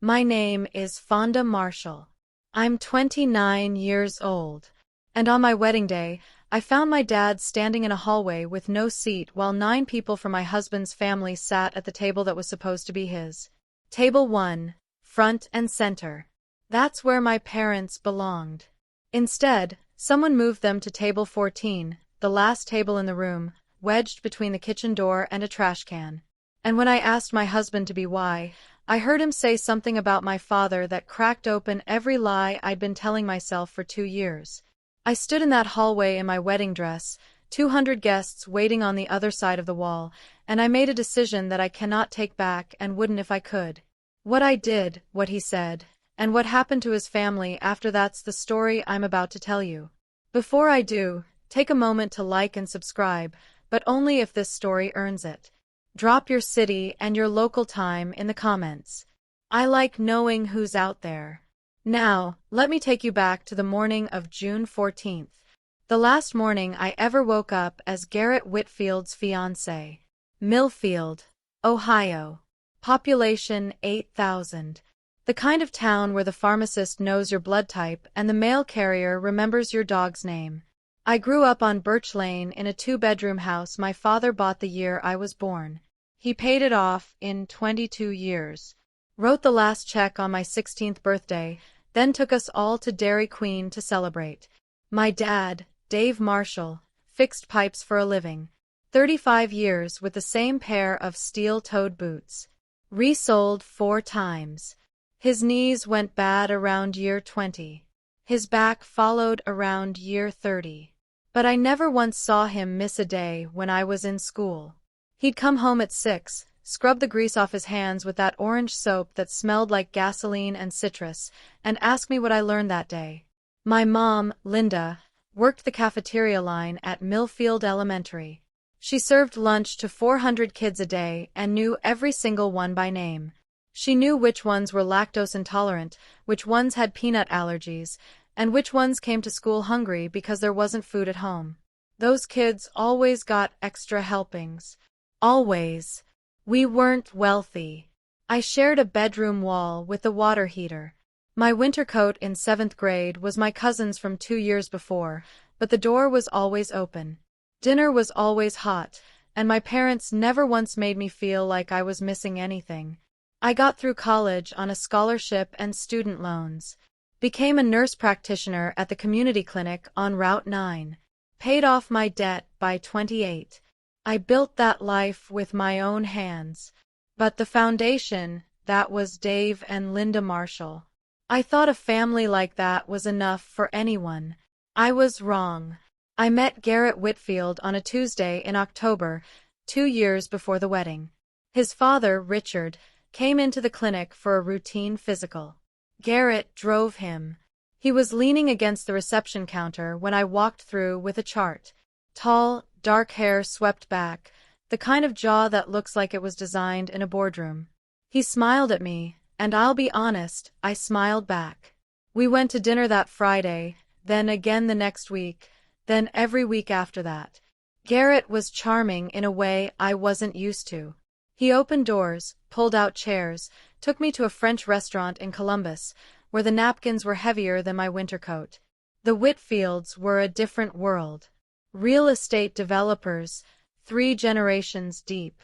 My name is Fonda Marshall. I'm 29 years old. And on my wedding day, I found my dad standing in a hallway with no seat while 9 people from my husband's family sat at the table that was supposed to be his. Table 1, front and center. That's where my parents belonged. Instead, someone moved them to table 14, the last table in the room, wedged between the kitchen door and a trash can. And when I asked my husband to be why, I heard him say something about my father that cracked open every lie I'd been telling myself for 2 years. I stood in that hallway in my wedding dress, 200 guests waiting on the other side of the wall, and I made a decision that I cannot take back and wouldn't if I could. What I did, what he said, and what happened to his family after that's the story I'm about to tell you. Before I do, take a moment to like and subscribe, but only if this story earns it. Drop your city and your local time in the comments. I like knowing who's out there. Now, let me take you back to the morning of June 14th, the last morning I ever woke up as Garrett Whitfield's fiancé. Millfield, Ohio. Population 8,000. The kind of town where the pharmacist knows your blood type and the mail carrier remembers your dog's name. I grew up on Birch Lane in a 2-bedroom house my father bought the year I was born. He paid it off in 22 years. Wrote the last check on my 16th birthday, then took us all to Dairy Queen to celebrate. My dad, Dave Marshall, fixed pipes for a living. 35 years with the same pair of steel-toed boots. Resold 4 times. His knees went bad around year 20. His back followed around year 30. But I never once saw him miss a day when I was in school. He'd come home at 6, scrub the grease off his hands with that orange soap that smelled like gasoline and citrus, and ask me what I learned that day. My mom, Linda, worked the cafeteria line at Millfield Elementary. She served lunch to 400 kids a day and knew every single one by name. She knew which ones were lactose intolerant, which ones had peanut allergies, and which ones came to school hungry because there wasn't food at home. Those kids always got extra helpings. Always. We weren't wealthy. I shared a bedroom wall with the water heater. My winter coat in 7th grade was my cousin's from 2 years before, but the door was always open. Dinner was always hot, and my parents never once made me feel like I was missing anything. I got through college on a scholarship and student loans. Became a nurse practitioner at the community clinic on Route 9. Paid off my debt by 28. I built that life with my own hands. But the foundation, that was Dave and Linda Marshall. I thought a family like that was enough for anyone. I was wrong. I met Garrett Whitfield on a Tuesday in October, 2 years before the wedding. His father, Richard, came into the clinic for a routine physical. Garrett drove him. He was leaning against the reception counter when I walked through with a chart. Tall, dark hair swept back, the kind of jaw that looks like it was designed in a boardroom. He smiled at me, and I'll be honest, I smiled back. We went to dinner that Friday, then again the next week, then every week after that. Garrett was charming in a way I wasn't used to. He opened doors, pulled out chairs, took me to a French restaurant in Columbus, where the napkins were heavier than my winter coat. The Whitfields were a different world. Real estate developers, 3 generations deep.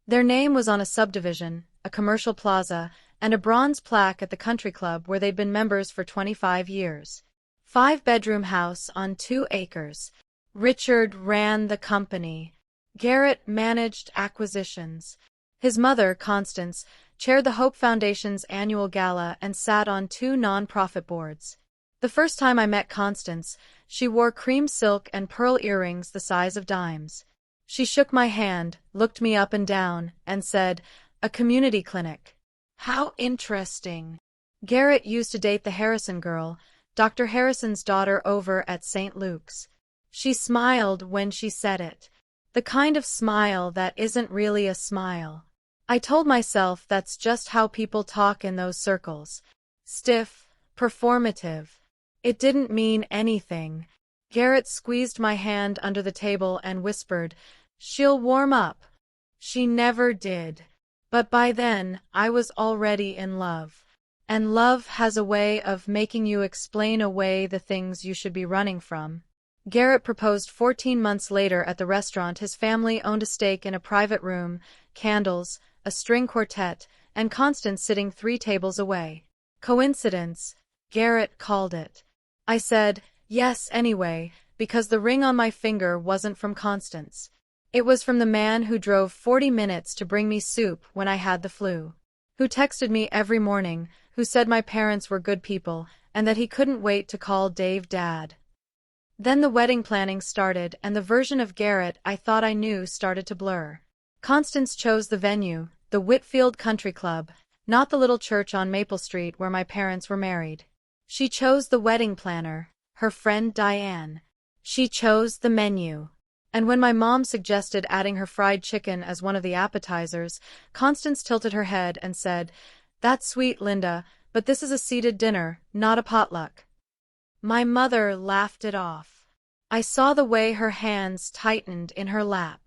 Their name was on a subdivision, a commercial plaza, and a bronze plaque at the country club where they'd been members for 25 years. 5-bedroom house on 2 acres. Richard ran the company. Garrett managed acquisitions. His mother, Constance, chaired the Hope Foundation's annual gala and sat on 2 non-profit boards. The first time I met Constance, she wore cream silk and pearl earrings the size of dimes. She shook my hand, looked me up and down, and said, "A community clinic. How interesting." Garrett used to date the Harrison girl, Dr. Harrison's daughter over at St. Luke's. She smiled when she said it. The kind of smile that isn't really a smile. I told myself that's just how people talk in those circles. Stiff, performative. It didn't mean anything. Garrett squeezed my hand under the table and whispered, "She'll warm up." She never did. But by then, I was already in love. And love has a way of making you explain away the things you should be running from. Garrett proposed 14 months later at the restaurant. His family owned a stake in a private room, candles, a string quartet, and Constance sitting 3 tables away. Coincidence, Garrett called it. I said, yes, anyway, because the ring on my finger wasn't from Constance. It was from the man who drove 40 minutes to bring me soup when I had the flu. Who texted me every morning, who said my parents were good people, and that he couldn't wait to call Dave Dad. Then the wedding planning started, and the version of Garrett I thought I knew started to blur. Constance chose the venue, the Whitfield Country Club, not the little church on Maple Street where my parents were married. She chose the wedding planner, her friend Diane. She chose the menu. And when my mom suggested adding her fried chicken as one of the appetizers, Constance tilted her head and said, "That's sweet, Linda, but this is a seated dinner, not a potluck." My mother laughed it off. I saw the way her hands tightened in her lap.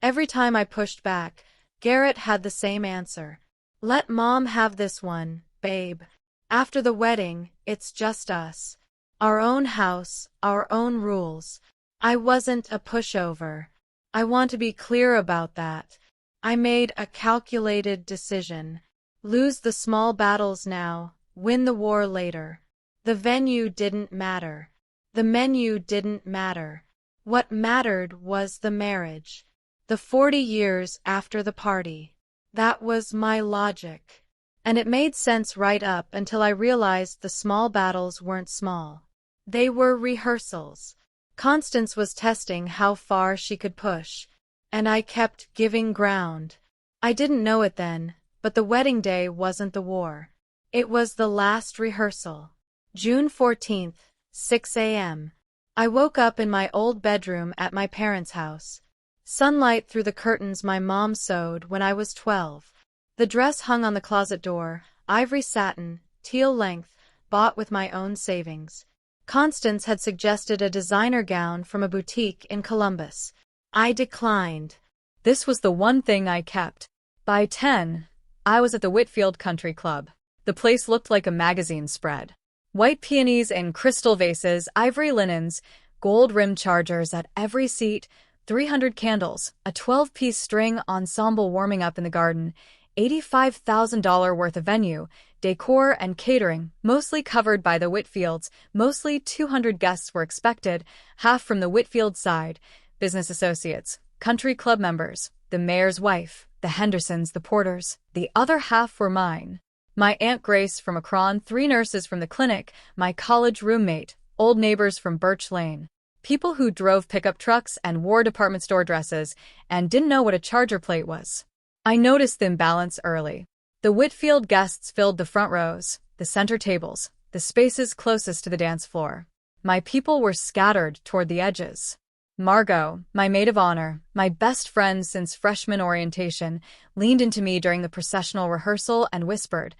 Every time I pushed back, Garrett had the same answer. "Let Mom have this one, babe. After the wedding, it's just us. Our own house, our own rules." I wasn't a pushover. I want to be clear about that. I made a calculated decision. Lose the small battles now, win the war later. The venue didn't matter. The menu didn't matter. What mattered was the marriage. The 40 years after the party. That was my logic. And it made sense right up until I realized the small battles weren't small. They were rehearsals. Constance was testing how far she could push. And I kept giving ground. I didn't know it then, but the wedding day wasn't the war. It was the last rehearsal. June 14th, 6 a.m. I woke up in my old bedroom at my parents' house. Sunlight through the curtains my mom sewed when I was 12. The dress hung on the closet door, ivory satin, teal length, bought with my own savings. Constance had suggested a designer gown from a boutique in Columbus. I declined. This was the one thing I kept. By 10, I was at the Whitfield Country Club. The place looked like a magazine spread. White peonies in crystal vases, ivory linens, gold-rimmed chargers at every seat, 300 candles, a 12-piece string ensemble warming up in the garden, $85,000 worth of venue, decor and catering, mostly covered by the Whitfields. Mostly 200 guests were expected, half from the Whitfield side, business associates, country club members, the mayor's wife, the Hendersons, the Porters. The other half were mine. My Aunt Grace from Akron, 3 nurses from the clinic, my college roommate, old neighbors from Birch Lane. People who drove pickup trucks and wore department store dresses and didn't know what a charger plate was. I noticed the imbalance early. The Whitfield guests filled the front rows, the center tables, the spaces closest to the dance floor. My people were scattered toward the edges. Margot, my maid of honor, my best friend since freshman orientation, leaned into me during the processional rehearsal and whispered,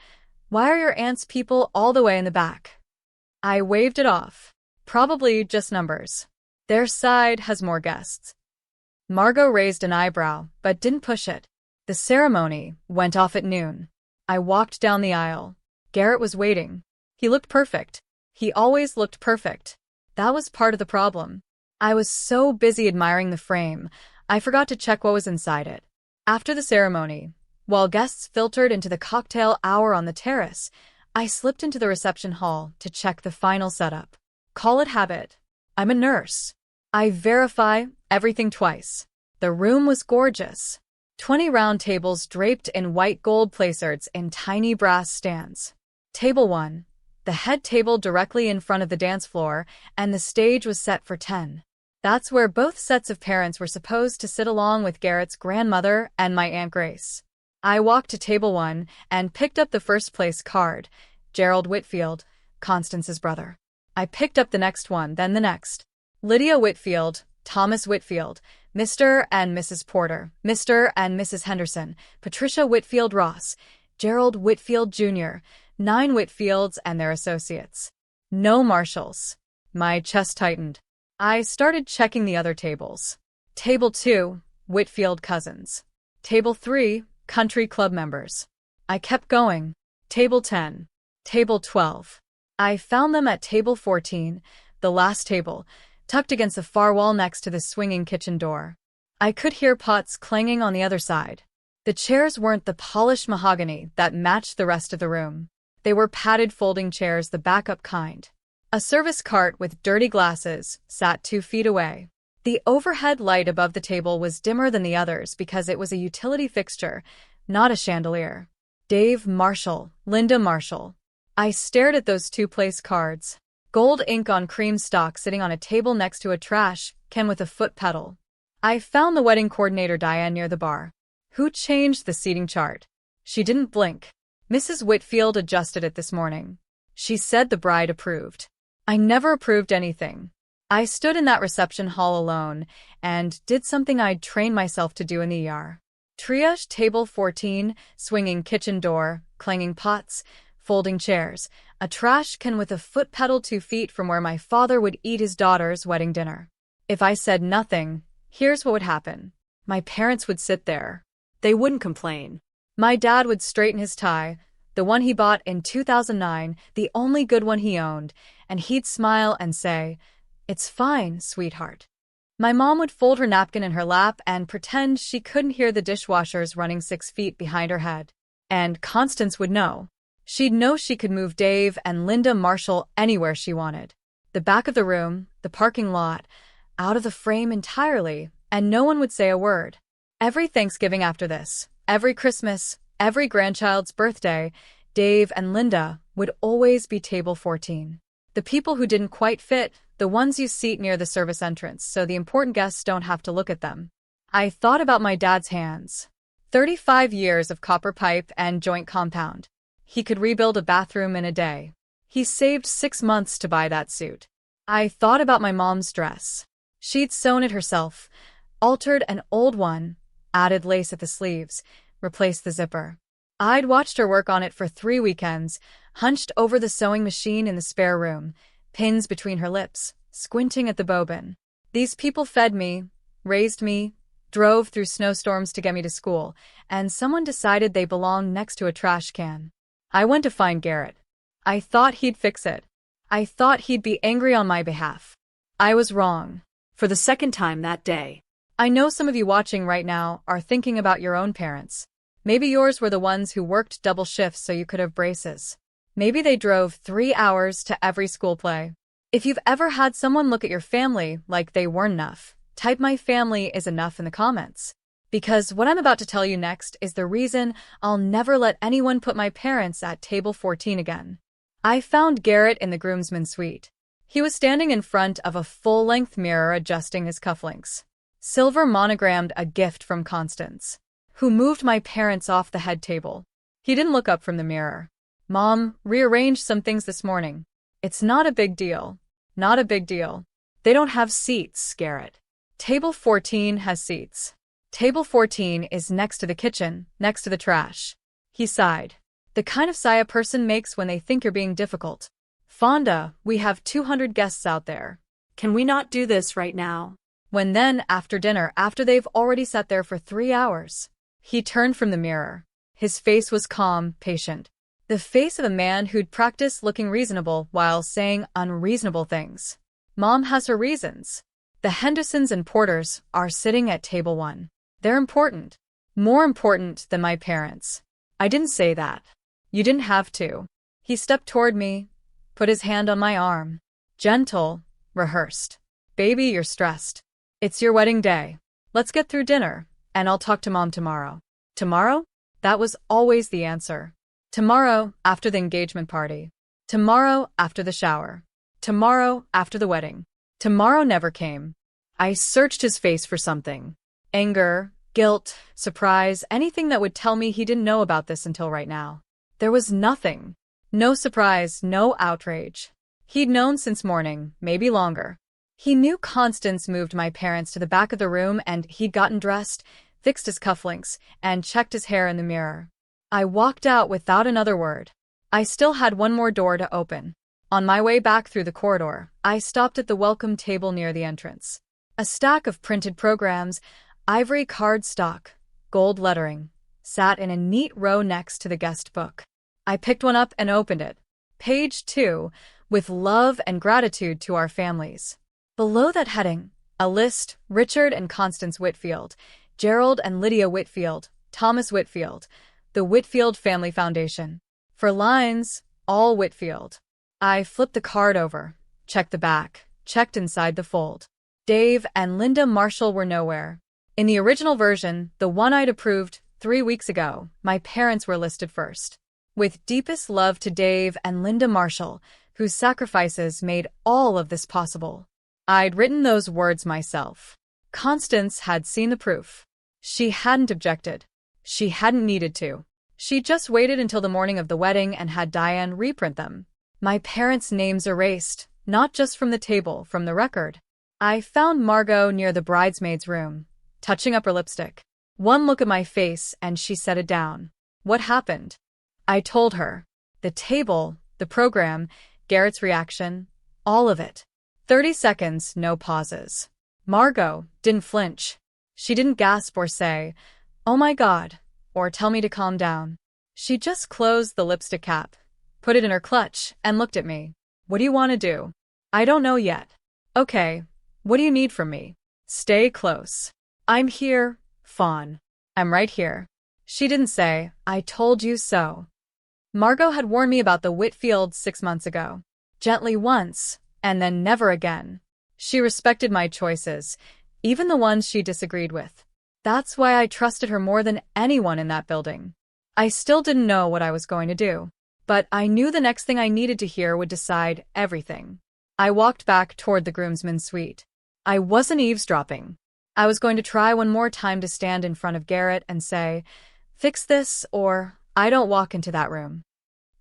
"Why are your aunt's people all the way in the back?" I waved it off. Probably just numbers. Their side has more guests. Margot raised an eyebrow, but didn't push it. The ceremony went off at noon. I walked down the aisle. Garrett was waiting. He looked perfect. He always looked perfect. That was part of the problem. I was so busy admiring the frame, I forgot to check what was inside it. After the ceremony, while guests filtered into the cocktail hour on the terrace, I slipped into the reception hall to check the final setup. Call it habit. I'm a nurse. I verify everything twice. The room was gorgeous. 20 round tables draped in white gold placards in tiny brass stands. Table 1, the head table directly in front of the dance floor, and the stage was set for 10. That's where both sets of parents were supposed to sit along with Garrett's grandmother and my Aunt Grace. I walked to table 1 and picked up the first place card, Gerald Whitfield, Constance's brother. I picked up the next one, then the next. Lydia Whitfield, Thomas Whitfield, Mr. and Mrs. Porter, Mr. and Mrs. Henderson, Patricia Whitfield Ross, Gerald Whitfield Jr., 9 Whitfields and their associates. No Marshalls. My chest tightened. I started checking the other tables. Table 2, Whitfield cousins. Table 3, country club members. I kept going. Table 10. Table 12. I found them at table 14, the last table, tucked against the far wall next to the swinging kitchen door. I could hear pots clanging on the other side. The chairs weren't the polished mahogany that matched the rest of the room. They were padded folding chairs, the backup kind. A service cart with dirty glasses sat 2 feet away. The overhead light above the table was dimmer than the others because it was a utility fixture, not a chandelier. Dave Marshall, Linda Marshall. I stared at those 2 place cards. Gold ink on cream stock sitting on a table next to a trash can with a foot pedal. I found the wedding coordinator Diane near the bar. Who changed the seating chart? She didn't blink. Mrs. Whitfield adjusted it this morning. She said the bride approved. I never approved anything. I stood in that reception hall alone and did something I'd trained myself to do in the ER. Triage table 14, swinging kitchen door, clanging pots, folding chairs, a trash can with a foot pedal 2 feet from where my father would eat his daughter's wedding dinner. If I said nothing, here's what would happen. My parents would sit there. They wouldn't complain. My dad would straighten his tie, the one he bought in 2009, the only good one he owned, and he'd smile and say, "It's fine, sweetheart." My mom would fold her napkin in her lap and pretend she couldn't hear the dishwashers running 6 feet behind her head. And Constance would know. She'd know she could move Dave and Linda Marshall anywhere she wanted. The back of the room, the parking lot, out of the frame entirely, and no one would say a word. Every Thanksgiving after this, every Christmas, every grandchild's birthday, Dave and Linda would always be table 14. The people who didn't quite fit, the ones you seat near the service entrance so the important guests don't have to look at them. I thought about my dad's hands. 35 years of copper pipe and joint compound. He could rebuild a bathroom in a day. He saved 6 months to buy that suit. I thought about my mom's dress. She'd sewn it herself, altered an old one, added lace at the sleeves, replaced the zipper. I'd watched her work on it for 3 weekends, hunched over the sewing machine in the spare room, pins between her lips, squinting at the bobbin. These people fed me, raised me, drove through snowstorms to get me to school, and someone decided they belonged next to a trash can. I went to find Garrett. I thought he'd fix it. I thought he'd be angry on my behalf. I was wrong. For the second time that day. I know some of you watching right now are thinking about your own parents. Maybe yours were the ones who worked double shifts so you could have braces. Maybe they drove 3 hours to every school play. If you've ever had someone look at your family like they weren't enough, type "my family is enough" in the comments. Because what I'm about to tell you next is the reason I'll never let anyone put my parents at table 14 again. I found Garrett in the groomsmen's suite. He was standing in front of a full-length mirror adjusting his cufflinks. Silver monogrammed "a gift from Constance," who moved my parents off the head table. He didn't look up from the mirror. "Mom, rearranged some things this morning. It's not a big deal. Not a big deal. They don't have seats, Garrett. Table 14 has seats. Table 14 is next to the kitchen, next to the trash." He sighed. The kind of sigh a person makes when they think you're being difficult. "Fonda, we have 200 guests out there. Can we not do this right now?" When then, after dinner, after they've already sat there for 3 hours. He turned from the mirror. His face was calm, patient. The face of a man who'd practiced looking reasonable while saying unreasonable things. "Mom has her reasons. The Hendersons and Porters are sitting at table 1. They're important. More important than my parents." "I didn't say that. You didn't have to." He stepped toward me, put his hand on my arm. Gentle, rehearsed. "Baby, you're stressed. It's your wedding day. Let's get through dinner, and I'll talk to Mom tomorrow." Tomorrow? That was always the answer. Tomorrow, after the engagement party. Tomorrow, after the shower. Tomorrow, after the wedding. Tomorrow never came. I searched his face for something. Anger, guilt, surprise, anything that would tell me he didn't know about this until right now. There was nothing. No surprise, no outrage. He'd known since morning, maybe longer. He knew Constance moved my parents to the back of the room and he'd gotten dressed, fixed his cufflinks, and checked his hair in the mirror. I walked out without another word. I still had one more door to open. On my way back through the corridor, I stopped at the welcome table near the entrance. A stack of printed programs, ivory cardstock, gold lettering, sat in a neat row next to the guest book. I picked one up and opened it. Page 2, with love and gratitude to our families. Below that heading, a list: Richard and Constance Whitfield, Gerald and Lydia Whitfield, Thomas Whitfield, the Whitfield Family Foundation. For lines, all Whitfield. I flipped the card over, checked the back, checked inside the fold. Dave and Linda Marshall were nowhere. In the original version, the one I'd approved 3 weeks ago, my parents were listed first. With deepest love to Dave and Linda Marshall, whose sacrifices made all of this possible. I'd written those words myself. Constance had seen the proof. She hadn't objected. She hadn't needed to. She just waited until the morning of the wedding and had Diane reprint them. My parents' names erased, not just from the table, from the record. I found Margot near the bridesmaid's room, touching up her lipstick. One look at my face and she set it down. What happened? I told her. The table, the program, Garrett's reaction, all of it. 30 seconds, no pauses. Margot didn't flinch. She didn't gasp or say, "Oh my God," or tell me to calm down. She just closed the lipstick cap, put it in her clutch, and looked at me. "What do you want to do?" "I don't know yet." "Okay, what do you need from me?" "Stay close." "I'm here, Fawn. I'm right here." She didn't say, "I told you so." Margot had warned me about the Whitfields 6 months ago. Gently once, and then never again. She respected my choices, even the ones she disagreed with. That's why I trusted her more than anyone in that building. I still didn't know what I was going to do, but I knew the next thing I needed to hear would decide everything. I walked back toward the groomsmen's suite. I wasn't eavesdropping. I was going to try one more time to stand in front of Garrett and say, "Fix this, or I don't walk into that room."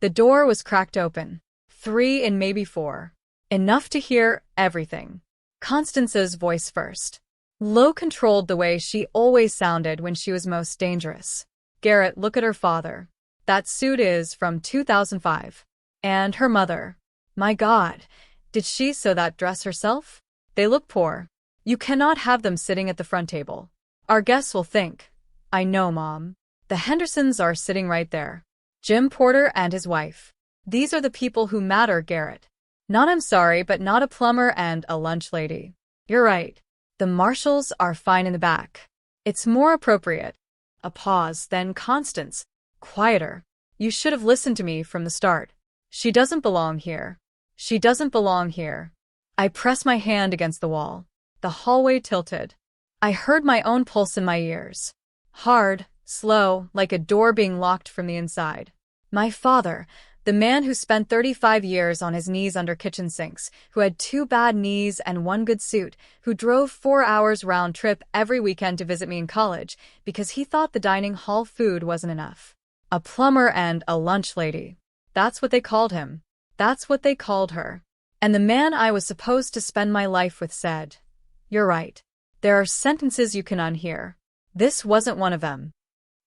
The door was cracked open. 3 and maybe 4. Enough to hear everything. Constance's voice first. Low, controlled, the way she always sounded when she was most dangerous. "Garrett, look at her father. That suit is from 2005. And her mother. My God, did she sew that dress herself? They look poor. You cannot have them sitting at the front table. Our guests will think." "I know, Mom. The Hendersons are sitting right there. Jim Porter and his wife. These are the people who matter, Garrett. Not, I'm sorry, but not a plumber and a lunch lady." "You're right. The Marshalls are fine in the back. It's more appropriate." A pause, then Constance. Quieter. "You should have listened to me from the start. She doesn't belong here. She doesn't belong here." I pressed my hand against the wall. The hallway tilted. I heard my own pulse in my ears. Hard, slow, like a door being locked from the inside. My father, the man who spent 35 years on his knees under kitchen sinks, who had 2 bad knees and 1 good suit, who drove 4 hours round trip every weekend to visit me in college because he thought the dining hall food wasn't enough. A plumber and a lunch lady. That's what they called him. That's what they called her. And the man I was supposed to spend my life with said, "You're right. There are sentences you can unhear." This wasn't one of them.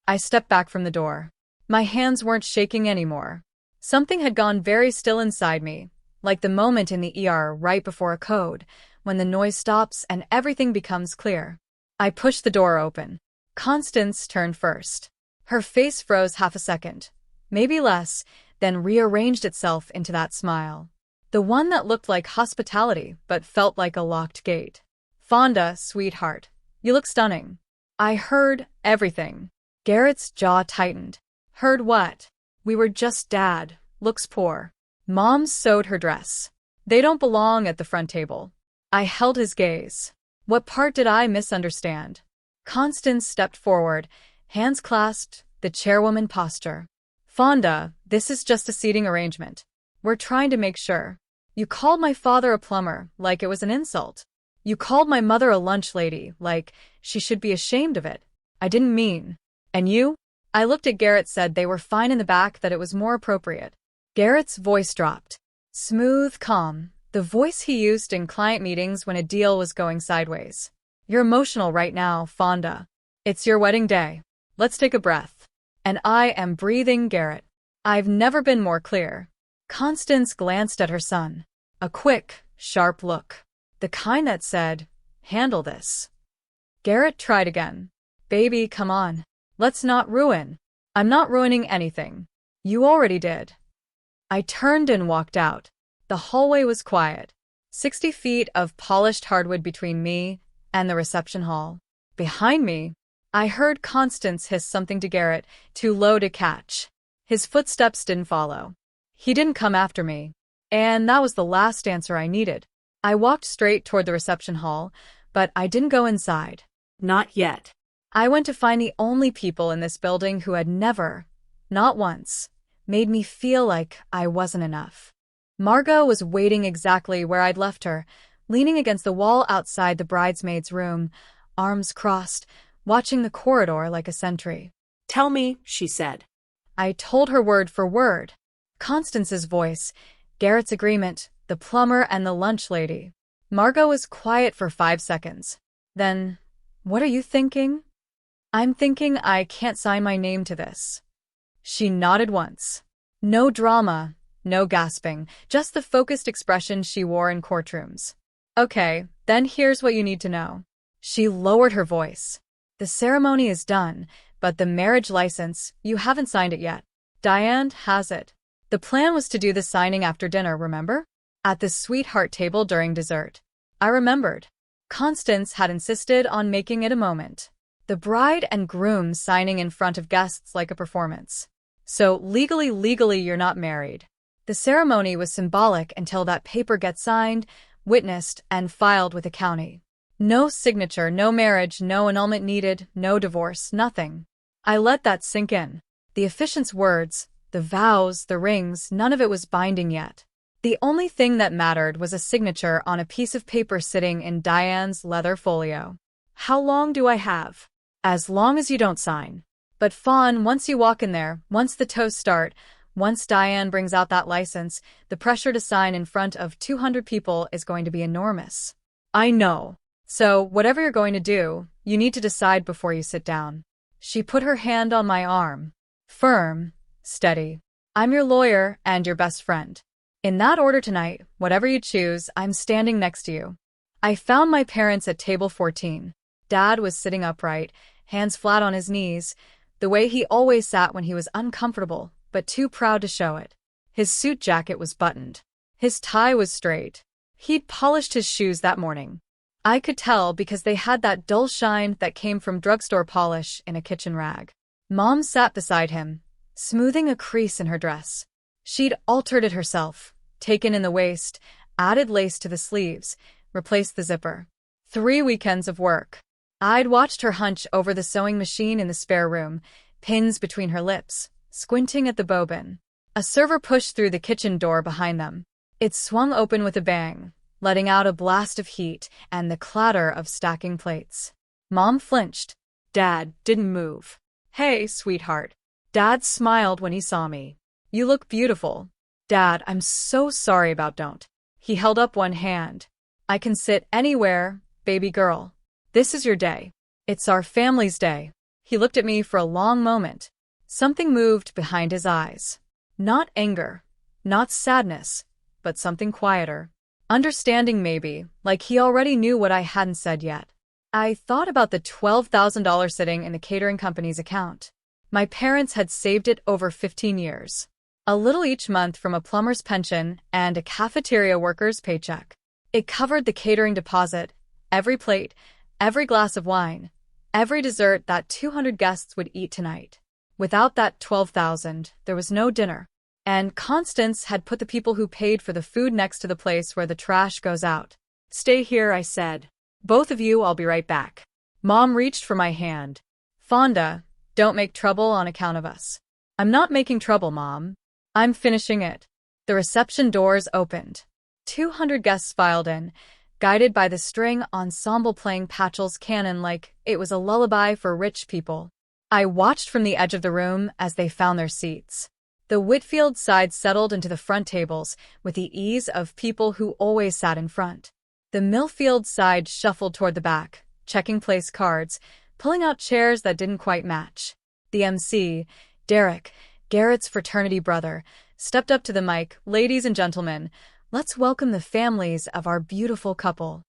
I stepped back from the door. My hands weren't shaking anymore. Something had gone very still inside me, like the moment in the ER right before a code, when the noise stops and everything becomes clear. I pushed the door open. Constance turned first. Her face froze half a second, maybe less, then rearranged itself into that smile. The one that looked like hospitality but felt like a locked gate. "Fonda, sweetheart, you look stunning." I heard everything. Garrett's jaw tightened. "Heard what?" "We were just Dad. Looks poor. Mom sewed her dress. They don't belong at the front table." I held his gaze. What part did I misunderstand? Constance stepped forward, hands clasped, the chairwoman posture. "Fonda, this is just a seating arrangement. We're trying to make sure. You called my father a plumber, like it was an insult. You called my mother a lunch lady, like she should be ashamed of it. I didn't mean. And you?" I looked at Garrett, said they were fine in the back, that it was more appropriate. Garrett's voice dropped. Smooth, calm, the voice he used in client meetings when a deal was going sideways. "You're emotional right now, Fonda. It's your wedding day. Let's take a breath." "And I am breathing, Garrett. I've never been more clear." Constance glanced at her son. A quick, sharp look. The kind that said, "Handle this." Garrett tried again. "Baby, come on. Let's not ruin." "I'm not ruining anything. You already did." I turned and walked out. The hallway was quiet. 60 feet of polished hardwood between me and the reception hall. Behind me, I heard Constance hiss something to Garrett, too low to catch. His footsteps didn't follow. He didn't come after me. And that was the last answer I needed. I walked straight toward the reception hall, but I didn't go inside. Not yet. I went to find the only people in this building who had never, not once, made me feel like I wasn't enough. Margot was waiting exactly where I'd left her, leaning against the wall outside the bridesmaid's room, arms crossed, watching the corridor like a sentry. Tell me, she said. I told her word for word. Constance's voice, Garrett's agreement, the plumber and the lunch lady. Margot was quiet for 5 seconds. Then, what are you thinking? I'm thinking I can't sign my name to this. She nodded once. No drama, no gasping, just the focused expression she wore in courtrooms. Okay, then here's what you need to know. She lowered her voice. The ceremony is done, but the marriage license, you haven't signed it yet. Diane has it. The plan was to do the signing after dinner, remember? At the sweetheart table during dessert. I remembered. Constance had insisted on making it a moment. The bride and groom signing in front of guests like a performance. So legally you're not married. The ceremony was symbolic until that paper gets signed, witnessed, and filed with the county. No signature, no marriage, no annulment needed, no divorce, nothing. I let that sink in. The officiant's words, the vows, the rings, none of it was binding yet. The only thing that mattered was a signature on a piece of paper sitting in Diane's leather folio. How long do I have? As long as you don't sign. But Fawn, once you walk in there, once the toasts start, once Diane brings out that license, the pressure to sign in front of 200 people is going to be enormous. I know. So, whatever you're going to do, you need to decide before you sit down. She put her hand on my arm. Firm, steady. I'm your lawyer and your best friend. In that order tonight, whatever you choose, I'm standing next to you. I found my parents at table 14. Dad was sitting upright, hands flat on his knees, the way he always sat when he was uncomfortable, but too proud to show it. His suit jacket was buttoned. His tie was straight. He'd polished his shoes that morning. I could tell because they had that dull shine that came from drugstore polish in a kitchen rag. Mom sat beside him, smoothing a crease in her dress. She'd altered it herself, taken in the waist, added lace to the sleeves, replaced the zipper. 3 weekends of work. I'd watched her hunch over the sewing machine in the spare room, pins between her lips, squinting at the bobbin. A server pushed through the kitchen door behind them. It swung open with a bang, letting out a blast of heat and the clatter of stacking plates. Mom flinched. Dad didn't move. Hey, sweetheart. Dad smiled when he saw me. You look beautiful. Dad, I'm so sorry about don't. He held up one hand. I can sit anywhere, baby girl. This is your day. It's our family's day. He looked at me for a long moment. Something moved behind his eyes. Not anger, not sadness, but something quieter. Understanding maybe, like he already knew what I hadn't said yet. I thought about the $12,000 sitting in the catering company's account. My parents had saved it over 15 years. A little each month from a plumber's pension and a cafeteria worker's paycheck. It covered the catering deposit, every plate, every glass of wine, every dessert that 200 guests would eat tonight. Without that $12,000, there was no dinner. And Constance had put the people who paid for the food next to the place where the trash goes out. Stay here, I said. Both of you, I'll be right back. Mom reached for my hand. Fonda, don't make trouble on account of us. I'm not making trouble, Mom. I'm finishing it. The reception doors opened. 200 guests filed in, guided by the string ensemble playing Patchell's canon like it was a lullaby for rich people. I watched from the edge of the room as they found their seats. The Whitfield side settled into the front tables with the ease of people who always sat in front. The Millfield side shuffled toward the back, checking place cards, pulling out chairs that didn't quite match. The MC, Derek, Garrett's fraternity brother, stepped up to the mic. Ladies and gentlemen, let's welcome the families of our beautiful couple.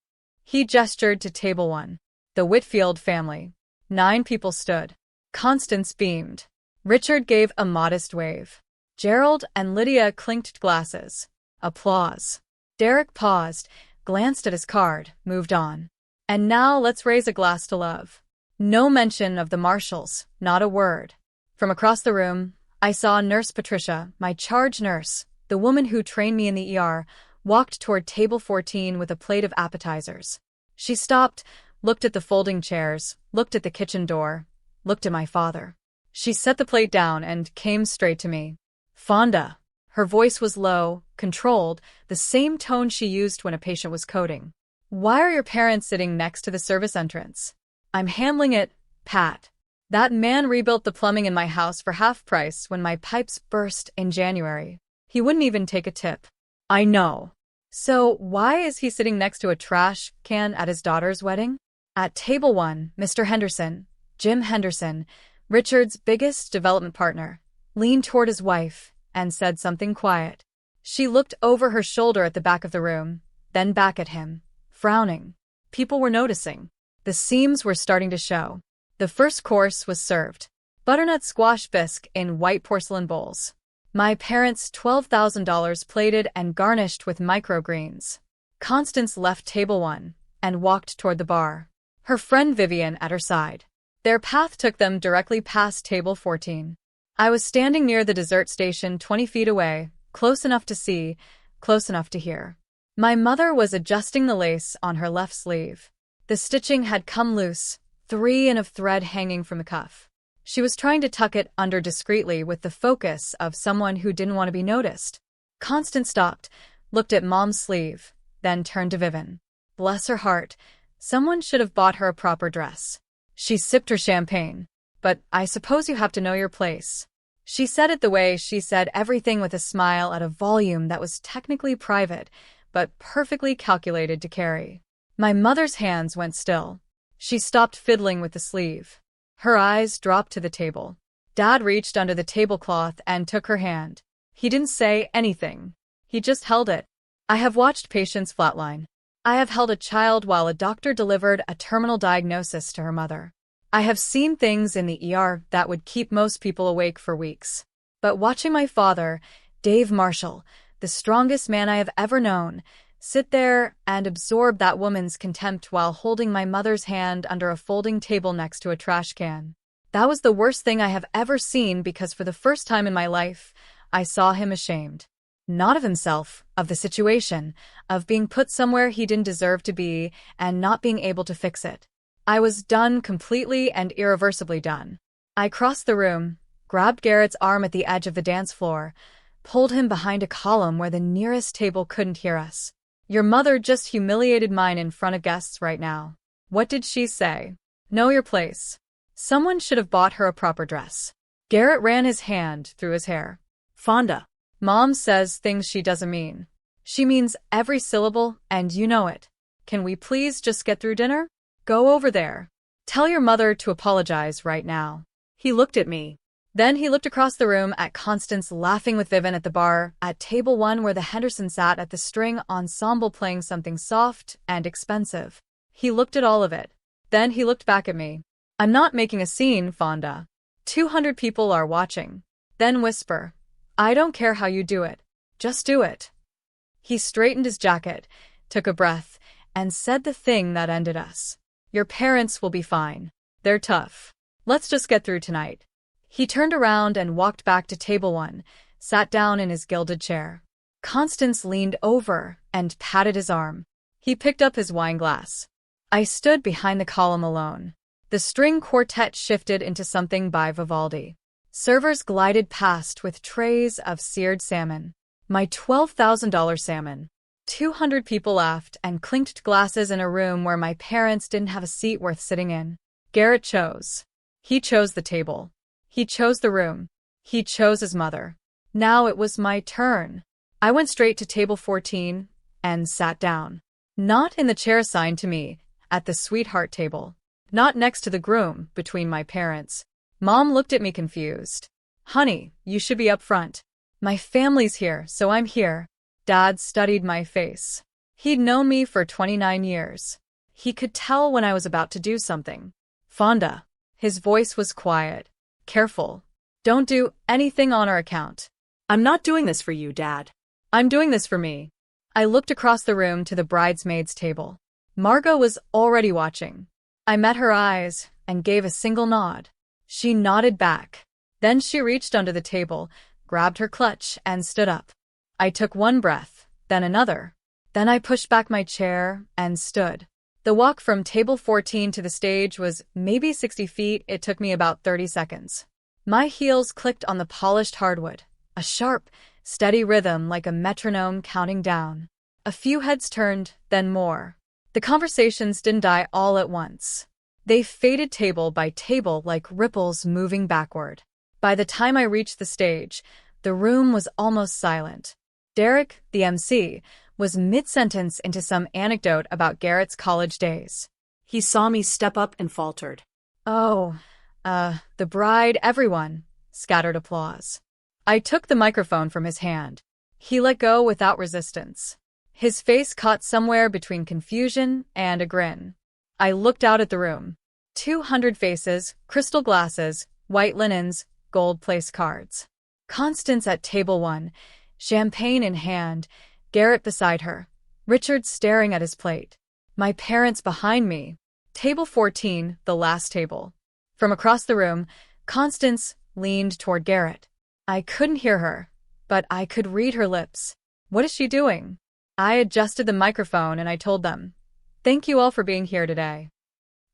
He gestured to table 1. The Whitfield family. 9 people stood. Constance beamed. Richard gave a modest wave. Gerald and Lydia clinked glasses. Applause. Derek paused, glanced at his card, moved on. And now let's raise a glass to love. No mention of the Marshalls, not a word. From across the room, I saw Nurse Patricia, my charge nurse, the woman who trained me in the ER, walked toward table 14 with a plate of appetizers. She stopped, looked at the folding chairs, looked at the kitchen door, looked at my father. She set the plate down and came straight to me. Fonda. Her voice was low, controlled, the same tone she used when a patient was coding. Why are your parents sitting next to the service entrance? I'm handling it, Pat. That man rebuilt the plumbing in my house for half price when my pipes burst in January. He wouldn't even take a tip. I know. So why is he sitting next to a trash can at his daughter's wedding? At table 1, Mr. Henderson, Jim Henderson, Richard's biggest development partner, leaned toward his wife and said something quiet. She looked over her shoulder at the back of the room, then back at him, frowning. People were noticing. The seams were starting to show. The first course was served. Butternut squash bisque in white porcelain bowls. My parents' $12,000 plated and garnished with microgreens. Constance left table 1 and walked toward the bar, her friend Vivian at her side. Their path took them directly past table 14. I was standing near the dessert station 20 feet away, close enough to see, close enough to hear. My mother was adjusting the lace on her left sleeve. The stitching had come loose, 3 of thread hanging from the cuff. She was trying to tuck it under discreetly with the focus of someone who didn't want to be noticed. Constance stopped, looked at Mom's sleeve, then turned to Vivian. Bless her heart, someone should have bought her a proper dress. She sipped her champagne. But I suppose you have to know your place. She said it the way she said everything, with a smile at a volume that was technically private, but perfectly calculated to carry. My mother's hands went still. She stopped fiddling with the sleeve. Her eyes dropped to the table. Dad reached under the tablecloth and took her hand. He didn't say anything. He just held it. I have watched patients flatline. I have held a child while a doctor delivered a terminal diagnosis to her mother. I have seen things in the ER that would keep most people awake for weeks. But watching my father, Dave Marshall, the strongest man I have ever known, sit there and absorb that woman's contempt while holding my mother's hand under a folding table next to a trash can. That was the worst thing I have ever seen, because for the first time in my life, I saw him ashamed. Not of himself, of the situation, of being put somewhere he didn't deserve to be and not being able to fix it. I was done, completely and irreversibly done. I crossed the room, grabbed Garrett's arm at the edge of the dance floor, pulled him behind a column where the nearest table couldn't hear us. Your mother just humiliated mine in front of guests right now. What did she say? Know your place. Someone should have bought her a proper dress. Garrett ran his hand through his hair. Fonda. Mom says things she doesn't mean. She means every syllable, and you know it. Can we please just get through dinner? Go over there. Tell your mother to apologize right now. He looked at me. Then he looked across the room at Constance laughing with Vivian at the bar, at table 1 where the Henderson sat at the string ensemble playing something soft and expensive. He looked at all of it. Then he looked back at me. I'm not making a scene, Fonda. 200 people are watching. Then whisper. I don't care how you do it. Just do it. He straightened his jacket, took a breath, and said the thing that ended us. Your parents will be fine. They're tough. Let's just get through tonight. He turned around and walked back to table 1, sat down in his gilded chair. Constance leaned over and patted his arm. He picked up his wine glass. I stood behind the column alone. The string quartet shifted into something by Vivaldi. Servers glided past with trays of seared salmon. My $12,000 salmon. 200 people laughed and clinked glasses in a room where my parents didn't have a seat worth sitting in. Garrett chose. He chose the table. He chose the room. He chose his mother. Now it was my turn. I went straight to table 14 and sat down. Not in the chair assigned to me, at the sweetheart table. Not next to the groom, between my parents. Mom looked at me confused. Honey, you should be up front. My family's here, so I'm here. Dad studied my face. He'd known me for 29 years. He could tell when I was about to do something. Fonda. His voice was quiet. Careful. Don't do anything on our account. I'm not doing this for you, Dad. I'm doing this for me. I looked across the room to the bridesmaids' table. Margot was already watching. I met her eyes and gave a single nod. She nodded back. Then she reached under the table, grabbed her clutch, and stood up. I took one breath, then another. Then I pushed back my chair and stood. The walk from table 14 to the stage was maybe 60 feet. It took me about 30 seconds. My heels clicked on the polished hardwood, a sharp, steady rhythm like a metronome counting down. A few heads turned, then more. The conversations didn't die all at once. They faded table by table like ripples moving backward. By the time I reached the stage, the room was almost silent. Derek, the MC, was mid-sentence into some anecdote about Garrett's college days. He saw me step up and faltered. Oh, the bride, everyone, scattered applause. I took the microphone from his hand. He let go without resistance. His face caught somewhere between confusion and a grin. I looked out at the room. 200 faces, crystal glasses, white linens, gold place cards. Constance at table 1, champagne in hand, Garrett beside her, Richard staring at his plate. My parents behind me. Table 14, the last table. From across the room, Constance leaned toward Garrett. I couldn't hear her, but I could read her lips. What is she doing? I adjusted the microphone and I told them, "Thank you all for being here today."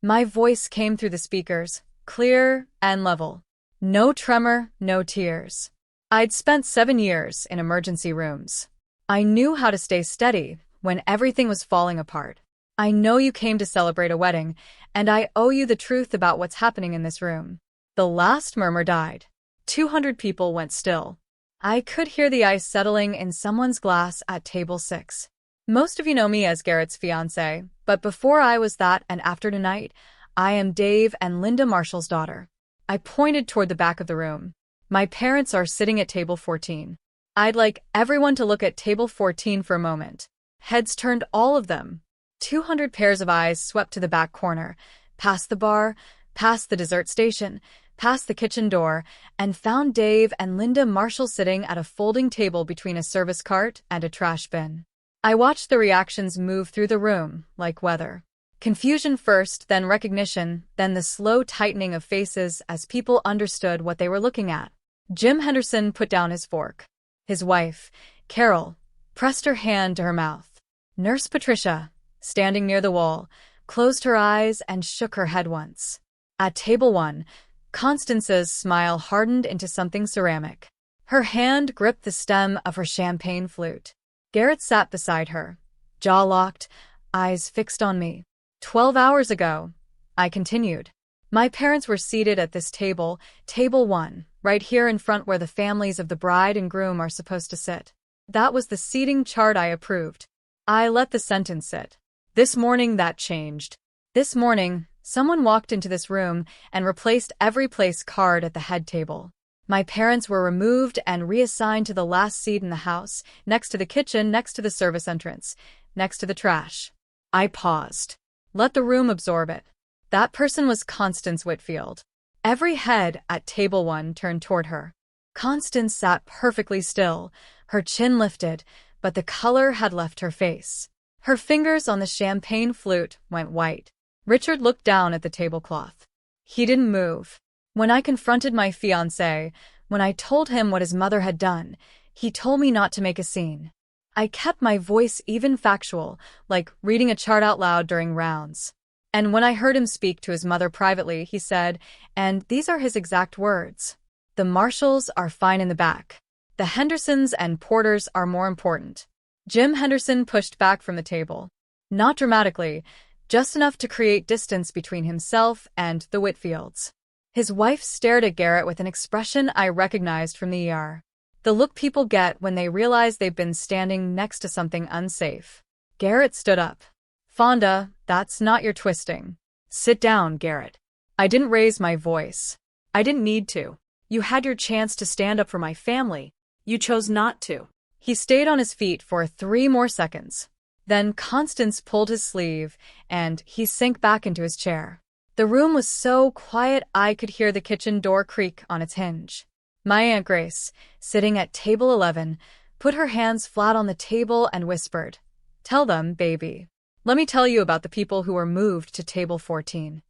My voice came through the speakers, clear and level. No tremor, no tears. I'd spent 7 years in emergency rooms. I knew how to stay steady when everything was falling apart. I know you came to celebrate a wedding, and I owe you the truth about what's happening in this room. The last murmur died. 200 people went still. I could hear the ice settling in someone's glass at table 6. Most of you know me as Garrett's fiancé, but before I was that and after tonight, I am Dave and Linda Marshall's daughter. I pointed toward the back of the room. My parents are sitting at table 14. I'd like everyone to look at table 14 for a moment. Heads turned, all of them. 200 pairs of eyes swept to the back corner, past the bar, past the dessert station, past the kitchen door, and found Dave and Linda Marshall sitting at a folding table between a service cart and a trash bin. I watched the reactions move through the room like weather. Confusion first, then recognition, then the slow tightening of faces as people understood what they were looking at. Jim Henderson put down his fork. His wife, Carol, pressed her hand to her mouth. Nurse Patricia, standing near the wall, closed her eyes and shook her head once. At table 1, Constance's smile hardened into something ceramic. Her hand gripped the stem of her champagne flute. Garrett sat beside her, jaw locked, eyes fixed on me. 12 hours ago, I continued. My parents were seated at this table, table 1, right here in front where the families of the bride and groom are supposed to sit. That was the seating chart I approved. I let the sentence sit. This morning that changed. This morning, someone walked into this room and replaced every place card at the head table. My parents were removed and reassigned to the last seat in the house, next to the kitchen, next to the service entrance, next to the trash. I paused. Let the room absorb it. That person was Constance Whitfield. Every head at table 1 turned toward her. Constance sat perfectly still, her chin lifted, but the color had left her face. Her fingers on the champagne flute went white. Richard looked down at the tablecloth. He didn't move. When I confronted my fiancé, when I told him what his mother had done, he told me not to make a scene. I kept my voice even, factual, like reading a chart out loud during rounds. And when I heard him speak to his mother privately, he said, and these are his exact words, "The Marshalls are fine in the back. The Hendersons and Porters are more important." Jim Henderson pushed back from the table. Not dramatically, just enough to create distance between himself and the Whitfields. His wife stared at Garrett with an expression I recognized from the ER. The look people get when they realize they've been standing next to something unsafe. Garrett stood up. "Fonda, that's not your twisting." "Sit down, Garrett." I didn't raise my voice. I didn't need to. "You had your chance to stand up for my family. You chose not to." He stayed on his feet for 3 more seconds. Then Constance pulled his sleeve, and he sank back into his chair. The room was so quiet I could hear the kitchen door creak on its hinge. My Aunt Grace, sitting at table 11, put her hands flat on the table and whispered, "Tell them, baby. Let me tell you about the people who were moved to table 14.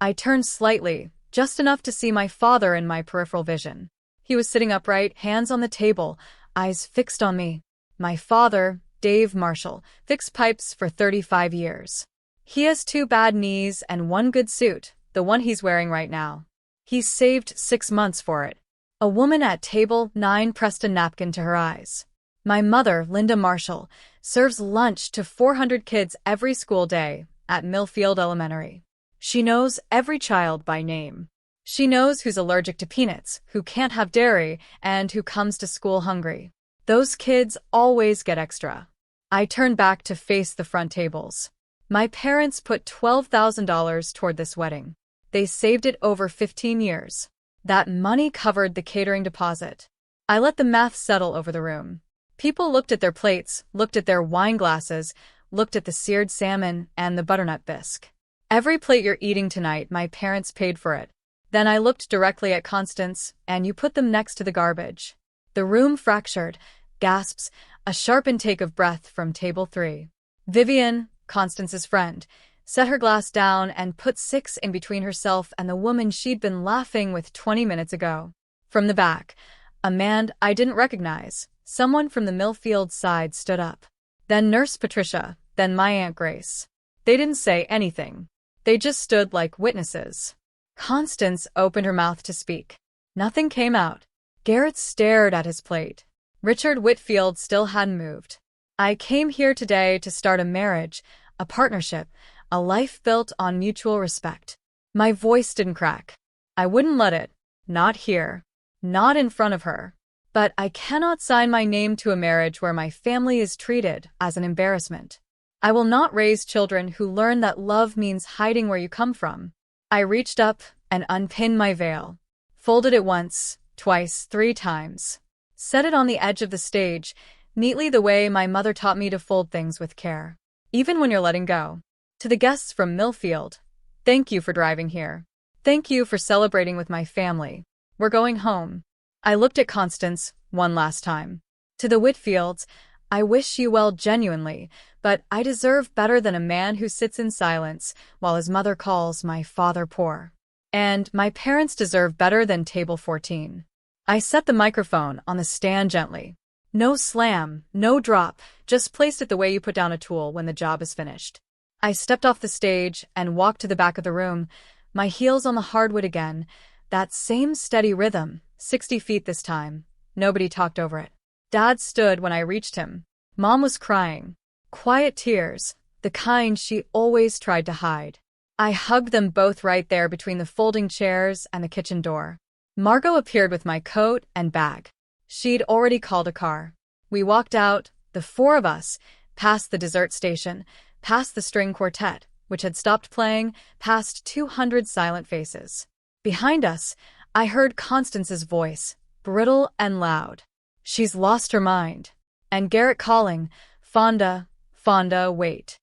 I turned slightly, just enough to see my father in my peripheral vision. He was sitting upright, hands on the table, eyes fixed on me. My father, Dave Marshall, fixed pipes for 35 years. He has 2 bad knees and 1 good suit, the one he's wearing right now. He saved 6 months for it. A woman at table 9 pressed a napkin to her eyes. My mother, Linda Marshall, serves lunch to 400 kids every school day at Millfield Elementary. She knows every child by name. She knows who's allergic to peanuts, who can't have dairy, and who comes to school hungry. Those kids always get extra." I turned back to face the front tables. My parents put $12,000 toward this wedding. They saved it over 15 years. That money covered the catering deposit. I let the math settle over the room. People looked at their plates, looked at their wine glasses, looked at the seared salmon and the butternut bisque. "Every plate you're eating tonight, my parents paid for it." Then I looked directly at Constance, "And you put them next to the garbage." The room fractured, gasps, a sharp intake of breath from table 3. Vivian, Constance's friend, set her glass down and put 6 in between herself and the woman she'd been laughing with 20 minutes ago. From the back, a man I didn't recognize, someone from the Millfield side, stood up. Then Nurse Patricia, then my Aunt Grace. They didn't say anything. They just stood like witnesses. Constance opened her mouth to speak. Nothing came out. Garrett stared at his plate. Richard Whitfield still hadn't moved. "I came here today to start a marriage, a partnership, a life built on mutual respect." My voice didn't crack. "I wouldn't let it. Not here. Not in front of her. But I cannot sign my name to a marriage where my family is treated as an embarrassment. I will not raise children who learn that love means hiding where you come from." I reached up and unpinned my veil, folded it once, twice, 3 times, set it on the edge of the stage, neatly the way my mother taught me to fold things with care, even when you're letting go. "To the guests from Millfield, thank you for driving here. Thank you for celebrating with my family. We're going home." I looked at Constance one last time. "To the Whitfields, I wish you well genuinely, but I deserve better than a man who sits in silence while his mother calls my father poor. And my parents deserve better than table 14. I set the microphone on the stand gently. No slam, no drop, just placed it the way you put down a tool when the job is finished. I stepped off the stage and walked to the back of the room, my heels on the hardwood again, that same steady rhythm, 60 feet this time. Nobody talked over it. Dad stood when I reached him. Mom was crying. Quiet tears, the kind she always tried to hide. I hugged them both right there between the folding chairs and the kitchen door. Margot appeared with my coat and bag. She'd already called a car. We walked out, the 4 of us, past the dessert station, past the string quartet, which had stopped playing, past 200 silent faces. Behind us, I heard Constance's voice, brittle and loud. "She's lost her mind." And Garrett calling, "Fonda, Fonda, wait."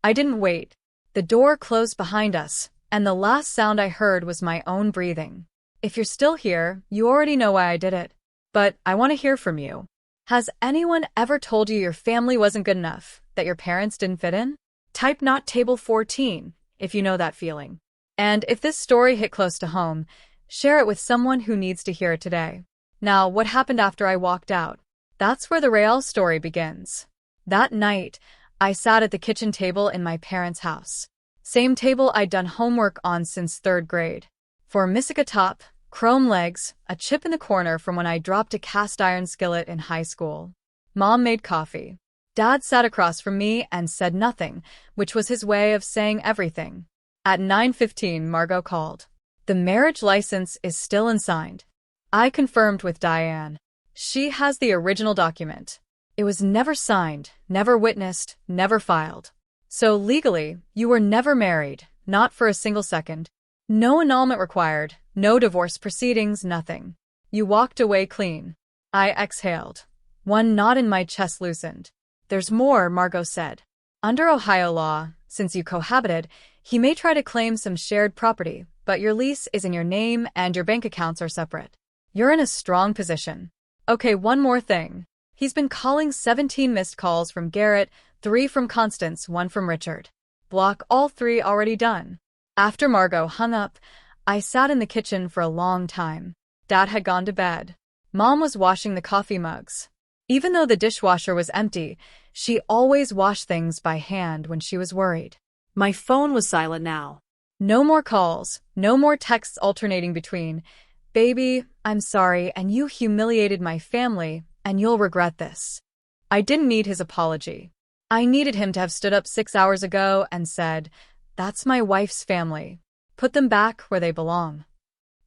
I didn't wait. The door closed behind us, and the last sound I heard was my own breathing. If you're still here, you already know why I did it. But I want to hear from you. Has anyone ever told you your family wasn't good enough, that your parents didn't fit in? Type not table 14, if you know that feeling. And if this story hit close to home, share it with someone who needs to hear it today. Now, what happened after I walked out? That's where the real story begins. That night, I sat at the kitchen table in my parents' house. Same table I'd done homework on since 3rd grade. Formica top, chrome legs, a chip in the corner from when I dropped a cast iron skillet in high school. Mom made coffee. Dad sat across from me and said nothing, which was his way of saying everything. At 9:15, Margot called. "The marriage license is still unsigned." I confirmed with Diane. "She has the original document. It was never signed, never witnessed, never filed. So legally, you were never married, not for a single second. No annulment required, no divorce proceedings, nothing. You walked away clean." I exhaled. One knot in my chest loosened. "There's more," Margot said. "Under Ohio law, since you cohabited, he may try to claim some shared property, but your lease is in your name and your bank accounts are separate. You're in a strong position. Okay, one more thing. He's been calling 17 missed calls from Garrett, 3 from Constance, 1 from Richard. Block all 3 already done. After Margot hung up, I sat in the kitchen for a long time. Dad had gone to bed. Mom was washing the coffee mugs. Even though the dishwasher was empty, she always washed things by hand when she was worried. My phone was silent now. No more calls, no more texts alternating between, "Baby, I'm sorry, and you humiliated my family, and you'll regret this." I didn't need his apology. I needed him to have stood up 6 hours ago and said, "That's my wife's family. Put them back where they belong."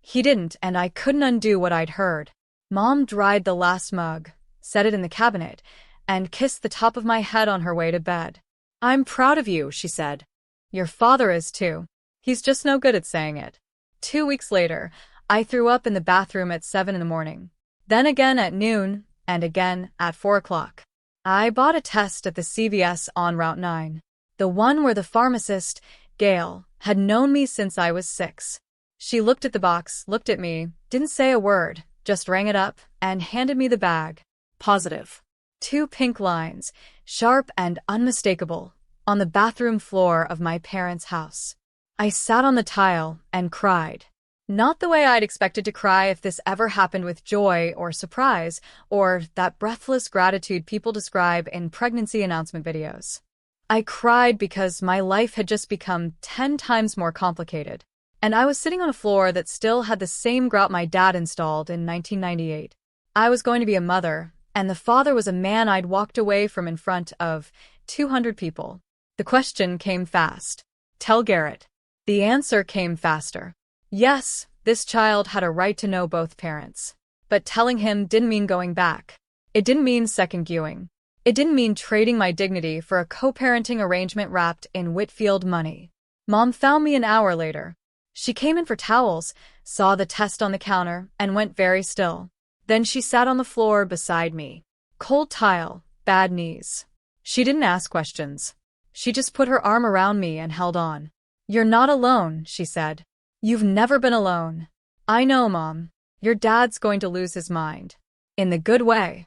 He didn't, and I couldn't undo what I'd heard. Mom dried the last mug, set it in the cabinet, and kissed the top of my head on her way to bed. "I'm proud of you," she said. "Your father is too. He's just no good at saying it." 2 weeks later, I threw up in the bathroom at 7 in the morning. Then again at noon, and again at 4 o'clock. I bought a test at the CVS on Route 9. The one where the pharmacist, Gail, had known me since I was 6. She looked at the box, looked at me, didn't say a word, just rang it up, and handed me the bag. Positive. 2 pink lines, sharp and unmistakable, on the bathroom floor of my parents' house. I sat on the tile and cried. Not the way I'd expected to cry if this ever happened, with joy or surprise, or that breathless gratitude people describe in pregnancy announcement videos. I cried because my life had just become 10 times more complicated, and I was sitting on a floor that still had the same grout my dad installed in 1998. I was going to be a mother, and the father was a man I'd walked away from in front of 200 people. The question came fast. Tell Garrett. The answer came faster. Yes, this child had a right to know both parents. But telling him didn't mean going back. It didn't mean second-guessing. It didn't mean trading my dignity for a co-parenting arrangement wrapped in Whitfield money. Mom found me an hour later. She came in for towels, saw the test on the counter, and went very still. Then she sat on the floor beside me. Cold tile, bad knees. She didn't ask questions. She just put her arm around me and held on. "You're not alone," she said. "You've never been alone." "I know, Mom. Your dad's going to lose his mind. In the good way."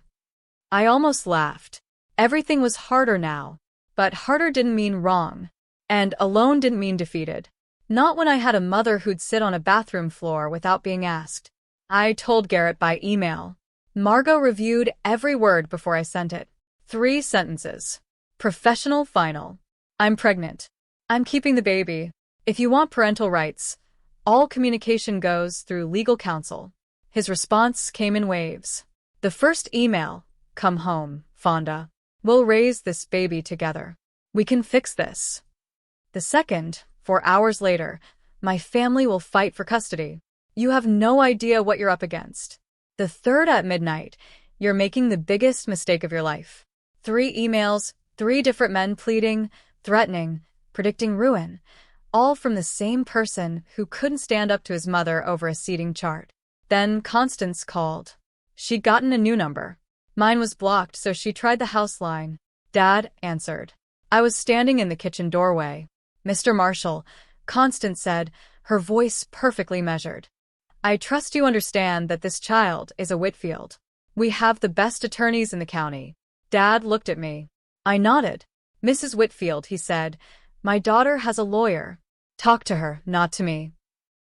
I almost laughed. Everything was harder now. But harder didn't mean wrong. And alone didn't mean defeated. Not when I had a mother who'd sit on a bathroom floor without being asked. I told Garrett by email. Margot reviewed every word before I sent it. 3 sentences. Professional final. I'm pregnant. I'm keeping the baby. If you want parental rights, all communication goes through legal counsel. His response came in waves. The first email, "Come home, Fonda. We'll raise this baby together. We can fix this." The second, 4 hours later, "My family will fight for custody. You have no idea what you're up against." The third at midnight, "You're making the biggest mistake of your life." 3 emails, 3 different men pleading, threatening, predicting ruin, all from the same person who couldn't stand up to his mother over a seating chart. Then Constance called. She'd gotten a new number. Mine was blocked, so she tried the house line. Dad answered. I was standing in the kitchen doorway. "Mr. Marshall," Constance said, her voice perfectly measured. "I trust you understand that this child is a Whitfield. We have the best attorneys in the county." Dad looked at me. I nodded. "Mrs. Whitfield," he said, "my daughter has a lawyer. Talk to her, not to me."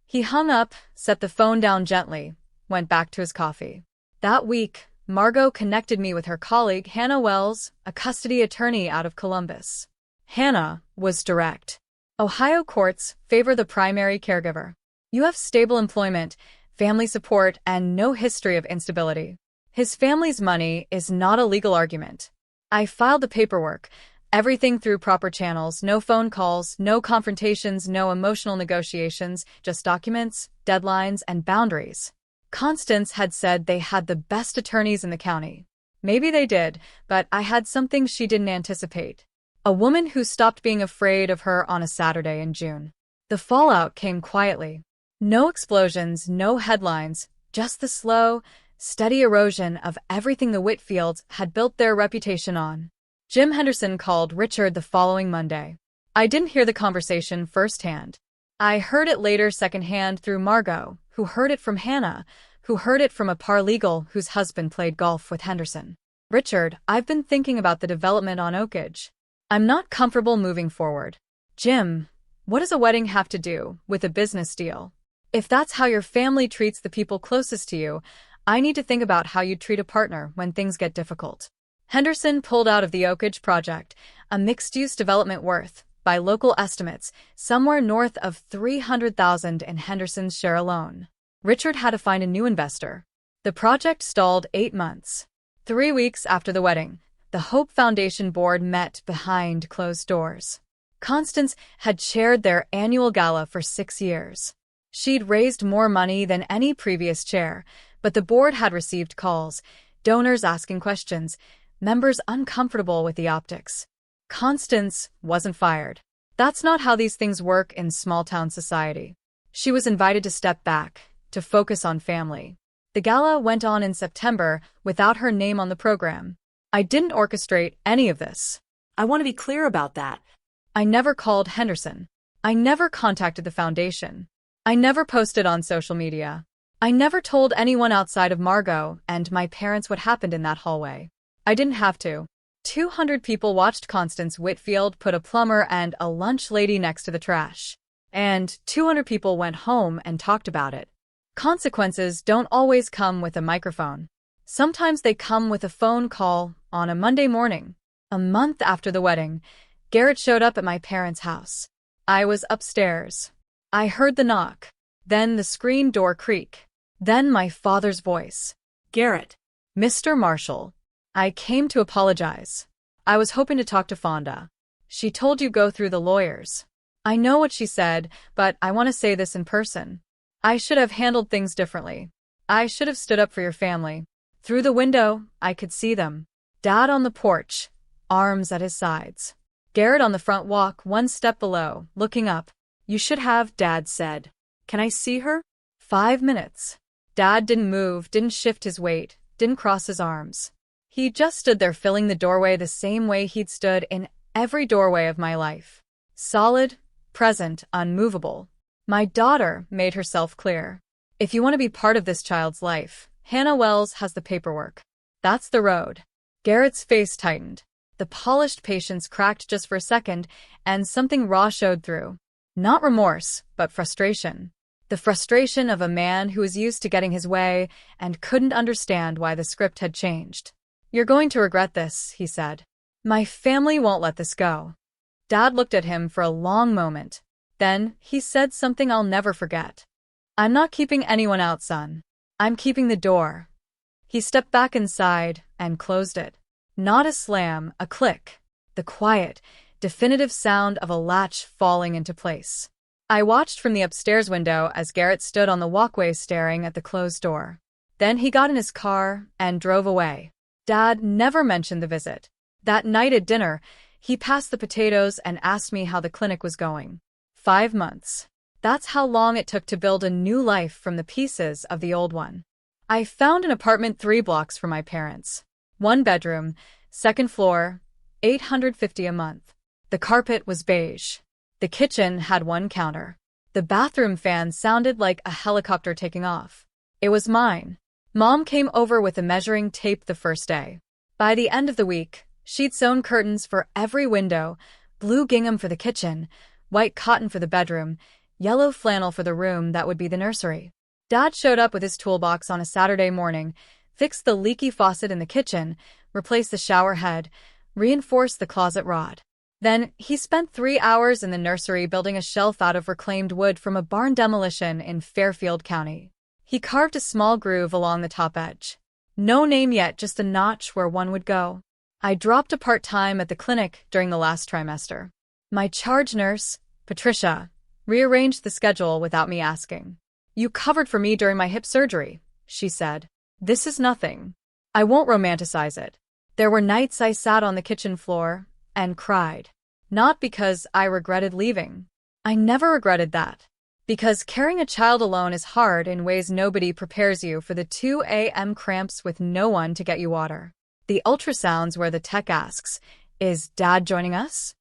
He hung up, set the phone down gently, went back to his coffee. That week, Margot connected me with her colleague Hannah Wells, a custody attorney out of Columbus. Hannah was direct. "Ohio courts favor the primary caregiver. You have stable employment, family support, and no history of instability. His family's money is not a legal argument." I filed the paperwork, everything through proper channels, no phone calls, no confrontations, no emotional negotiations, just documents, deadlines, and boundaries. Constance had said they had the best attorneys in the county. Maybe they did, but I had something she didn't anticipate. A woman who stopped being afraid of her on a Saturday in June. The fallout came quietly. No explosions, no headlines, just the slow, steady erosion of everything the Whitfields had built their reputation on. Jim Henderson called Richard the following Monday. I didn't hear the conversation firsthand. I heard it later secondhand through Margot, who heard it from Hannah, who heard it from a paralegal whose husband played golf with Henderson. "Richard, I've been thinking about the development on Oakage. I'm not comfortable moving forward." "Jim, what does a wedding have to do with a business deal? If that's how your family treats the people closest to you, I need to think about how you treat a partner when things get difficult." Henderson pulled out of the Oakage project, a mixed-use development worth, by local estimates, somewhere north of $300,000 in Henderson's share alone. Richard had to find a new investor. The project stalled 8 months. 3 weeks after the wedding, the Hope Foundation board met behind closed doors. Constance had chaired their annual gala for 6 years. She'd raised more money than any previous chair, but the board had received calls, donors asking questions, members uncomfortable with the optics. Constance wasn't fired. That's not how these things work in small-town society. She was invited to step back, to focus on family. The gala went on in September without her name on the program. "I didn't orchestrate any of this. I want to be clear about that. I never called Henderson. I never contacted the foundation. I never posted on social media. I never told anyone outside of Margot and my parents what happened in that hallway. I didn't have to." 200 people watched Constance Whitfield put a plumber and a lunch lady next to the trash. And 200 people went home and talked about it. Consequences don't always come with a microphone. Sometimes they come with a phone call on a Monday morning. A month after the wedding, Garrett showed up at my parents' house. I was upstairs. I heard the knock, then the screen door creak, then my father's voice. "Garrett." "Mr. Marshall, I came to apologize. I was hoping to talk to Fonda. She told you go through the lawyers." I know what she said, but I want to say this in person. I should have handled things differently. I should have stood up for your family. Through the window, I could see them. Dad on the porch, arms at his sides. Garrett on the front walk, one step below, looking up. "You should have," Dad said. "Can I see her?" 5 minutes. Dad didn't move, didn't shift his weight, didn't cross his arms. He just stood there filling the doorway the same way he'd stood in every doorway of my life. Solid, present, unmovable. My daughter made herself clear. "If you want to be part of this child's life, Hannah Wells has the paperwork. That's the road." Garrett's face tightened. The polished patience cracked just for a second, and something raw showed through. Not remorse, but frustration. The frustration of a man who was used to getting his way and couldn't understand why the script had changed. "You're going to regret this," he said. "My family won't let this go." Dad looked at him for a long moment. Then he said something I'll never forget. "I'm not keeping anyone out, son. I'm keeping the door." He stepped back inside and closed it. Not a slam, a click. The quiet, definitive sound of a latch falling into place. I watched from the upstairs window as Garrett stood on the walkway staring at the closed door. Then he got in his car and drove away. Dad never mentioned the visit. That night at dinner, he passed the potatoes and asked me how the clinic was going. 5 months. That's how long it took to build a new life from the pieces of the old one. I found an apartment 3 blocks from my parents. 1 bedroom, 2nd floor, $850 a month. The carpet was beige. The kitchen had 1 counter. The bathroom fan sounded like a helicopter taking off. It was mine. Mom came over with a measuring tape the first day. By the end of the week, she'd sewn curtains for every window, blue gingham for the kitchen, white cotton for the bedroom, yellow flannel for the room that would be the nursery. Dad showed up with his toolbox on a Saturday morning, fixed the leaky faucet in the kitchen, replaced the shower head, reinforced the closet rod. Then he spent 3 hours in the nursery building a shelf out of reclaimed wood from a barn demolition in Fairfield County. He carved a small groove along the top edge. No name yet, just a notch where one would go. I dropped a part-time at the clinic during the last trimester. My charge nurse, Patricia, rearranged the schedule without me asking. "You covered for me during my hip surgery," she said. "This is nothing. I won't romanticize it. There were nights I sat on the kitchen floor and cried. Not because I regretted leaving. I never regretted that. Because carrying a child alone is hard in ways nobody prepares you for the 2 a.m. cramps with no one to get you water. The ultrasounds where the tech asks, "Is Dad joining us?"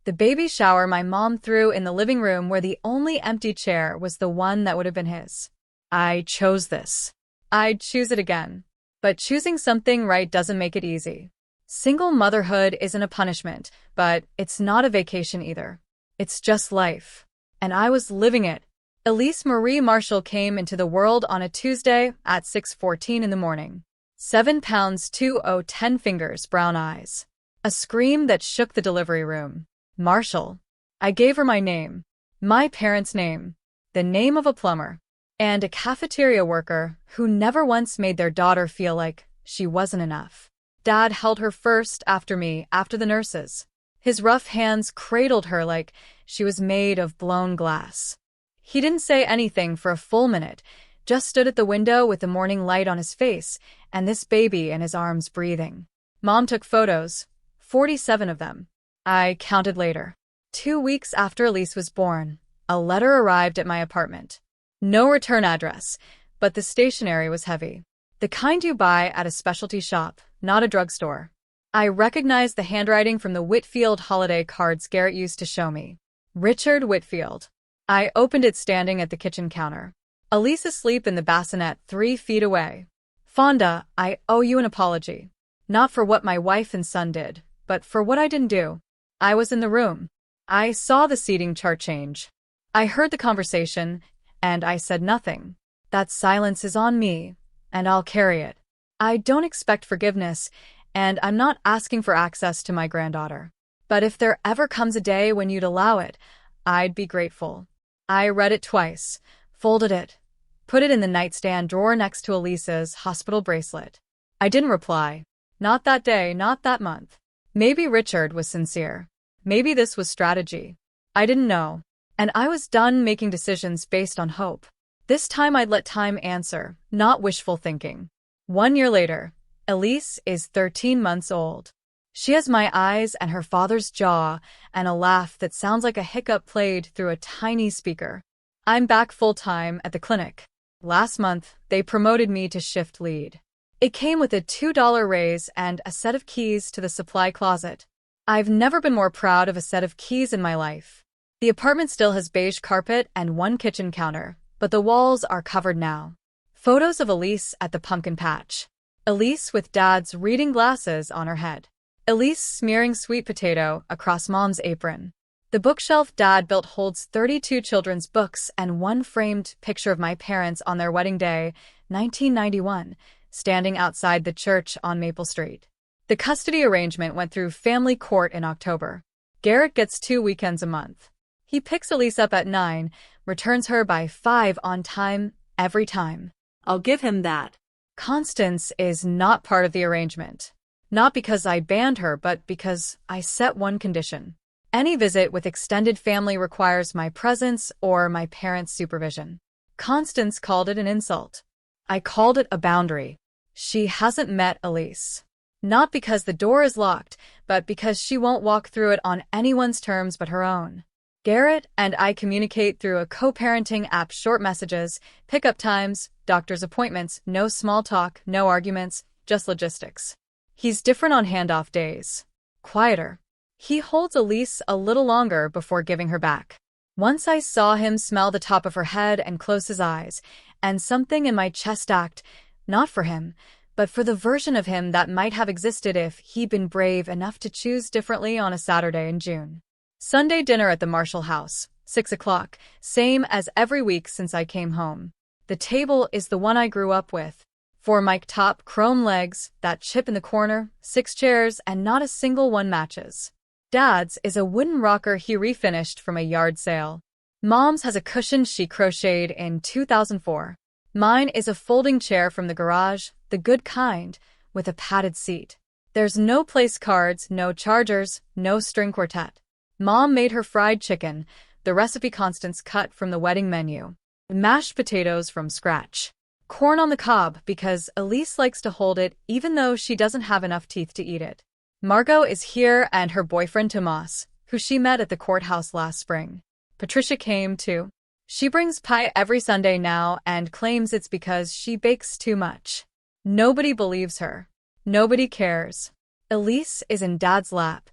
The baby shower my mom threw in the living room where the only empty chair was the one that would have been his. I chose this. I'd choose it again. But choosing something right doesn't make it easy. Single motherhood isn't a punishment, but it's not a vacation either. It's just life. And I was living it. Elise Marie Marshall came into the world on a Tuesday at 6:14 in the morning. 7 pounds 10 fingers, brown eyes. A scream that shook the delivery room. Marshall. I gave her my name. My parents' name. The name of a plumber. And a cafeteria worker who never once made their daughter feel like she wasn't enough. Dad held her first after me, after the nurses. His rough hands cradled her like she was made of blown glass. He didn't say anything for a full minute, just stood at the window with the morning light on his face and this baby in his arms breathing. Mom took photos, 47 of them. I counted later. 2 weeks after Elise was born, a letter arrived at my apartment. No return address, but the stationery was heavy. The kind you buy at a specialty shop, not a drugstore. I recognized the handwriting from the Whitfield holiday cards Garrett used to show me. Richard Whitfield. I opened it standing at the kitchen counter. Elise asleep in the bassinet 3 feet away. Fonda, I owe you an apology. Not for what my wife and son did, but for what I didn't do. I was in the room. I saw the seating chart change. I heard the conversation, and I said nothing. That silence is on me, and I'll carry it. I don't expect forgiveness, and I'm not asking for access to my granddaughter. But if there ever comes a day when you'd allow it, I'd be grateful. I read it twice, folded it, put it in the nightstand drawer next to Elise's hospital bracelet. I didn't reply. Not that day, not that month. Maybe Richard was sincere. Maybe this was strategy. I didn't know. And I was done making decisions based on hope. This time I'd let time answer, not wishful thinking. 1 year later, Elise is 13 months old. She has my eyes and her father's jaw and a laugh that sounds like a hiccup played through a tiny speaker. I'm back full-time at the clinic. Last month, they promoted me to shift lead. It came with a $2 raise and a set of keys to the supply closet. I've never been more proud of a set of keys in my life. The apartment still has beige carpet and 1 kitchen counter, but the walls are covered now. Photos of Elise at the pumpkin patch. Elise with Dad's reading glasses on her head. Elise smearing sweet potato across Mom's apron. The bookshelf Dad built holds 32 children's books and 1 framed picture of my parents on their wedding day, 1991, standing outside the church on Maple Street. The custody arrangement went through family court in October. Garrett gets 2 weekends a month. He picks Elise up at 9, returns her by 5 on time, every time. I'll give him that. Constance is not part of the arrangement. Not because I banned her, but because I set one condition. Any visit with extended family requires my presence or my parents' supervision. Constance called it an insult. I called it a boundary. She hasn't met Elise. Not because the door is locked, but because she won't walk through it on anyone's terms but her own. Garrett and I communicate through a co-parenting app, short messages, pickup times, doctor's appointments, no small talk, no arguments, just logistics. He's different on handoff days. Quieter. He holds Elise a little longer before giving her back. Once I saw him smell the top of her head and close his eyes, and something in my chest acted, not for him, but for the version of him that might have existed if he'd been brave enough to choose differently on a Saturday in June. Sunday dinner at the Marshall house, 6 o'clock, same as every week since I came home. The table is the one I grew up with. 4 mic top, chrome legs, that chip in the corner, 6 chairs, and not a single one matches. Dad's is a wooden rocker he refinished from a yard sale. Mom's has a cushion she crocheted in 2004. Mine is a folding chair from the garage, the good kind, with a padded seat. There's no place cards, no chargers, no string quartet. Mom made her fried chicken, the recipe Constance cut from the wedding menu. Mashed potatoes from scratch. Corn on the cob because Elise likes to hold it even though she doesn't have enough teeth to eat it. Margot is here and her boyfriend Tomas, who she met at the courthouse last spring. Patricia came too. She brings pie every Sunday now and claims it's because she bakes too much. Nobody believes her. Nobody cares. Elise is in Dad's lap,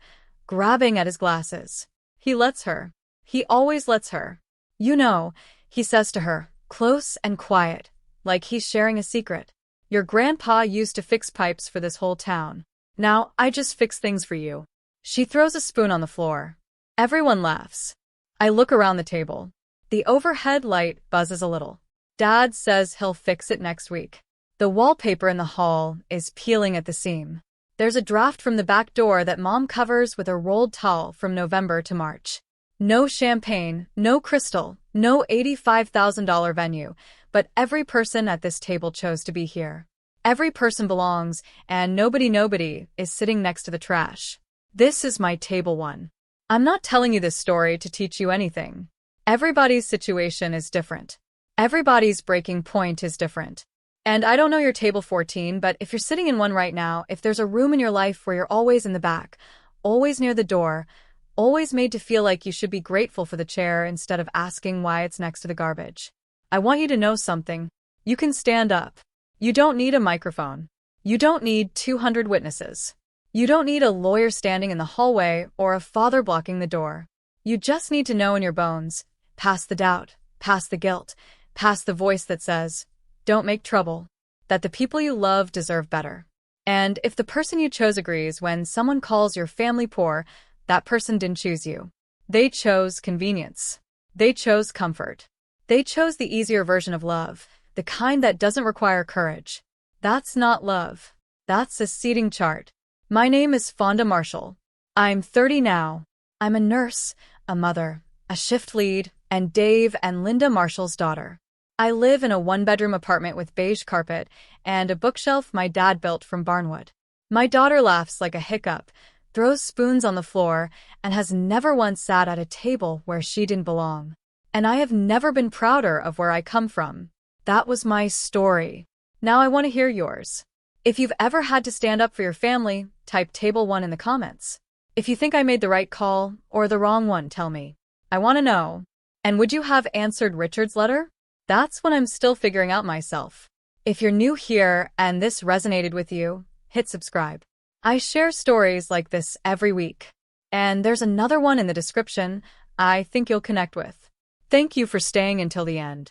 grabbing at his glasses. He lets her. He always lets her. You know, he says to her, close and quiet. like he's sharing a secret. Your grandpa used to fix pipes for this whole town. Now I just fix things for you. She throws a spoon on the floor. Everyone laughs. I look around the table. The overhead light buzzes a little. Dad says he'll fix it next week. The wallpaper in the hall is peeling at the seam. There's a draft from the back door that Mom covers with a rolled towel from November to March. No champagne, no crystal, no $85,000 venue, but every person at this table chose to be here. Every person belongs, and nobody is sitting next to the trash. This is my table one. I'm not telling you this story to teach you anything. Everybody's situation is different. Everybody's breaking point is different. And I don't know your table 14, but if you're sitting in one right now, if there's a room in your life where you're always in the back, always near the door, always made to feel like you should be grateful for the chair instead of asking why it's next to the garbage, I want you to know something. You can stand up. You don't need a microphone. You don't need 200 witnesses. You don't need a lawyer standing in the hallway or a father blocking the door. You just need to know in your bones, past the doubt, past the guilt, past the voice that says, don't make trouble, that the people you love deserve better. And if the person you chose agrees when someone calls your family poor, that person didn't choose you. They chose convenience. They chose comfort. They chose the easier version of love, the kind that doesn't require courage. That's not love. That's a seating chart. My name is Fonda Marshall. I'm 30 now. I'm a nurse, a mother, a shift lead, and Dave and Linda Marshall's daughter. I live in a one-bedroom apartment with beige carpet and a bookshelf my dad built from barnwood. My daughter laughs like a hiccup, throws spoons on the floor, and has never once sat at a table where she didn't belong. And I have never been prouder of where I come from. That was my story. Now I want to hear yours. If you've ever had to stand up for your family, type table 1 in the comments. If you think I made the right call or the wrong one, tell me. I want to know. And would you have answered Richard's letter? That's what I'm still figuring out myself. If you're new here and this resonated with you, hit subscribe. I share stories like this every week. And there's another one in the description I think you'll connect with. Thank you for staying until the end.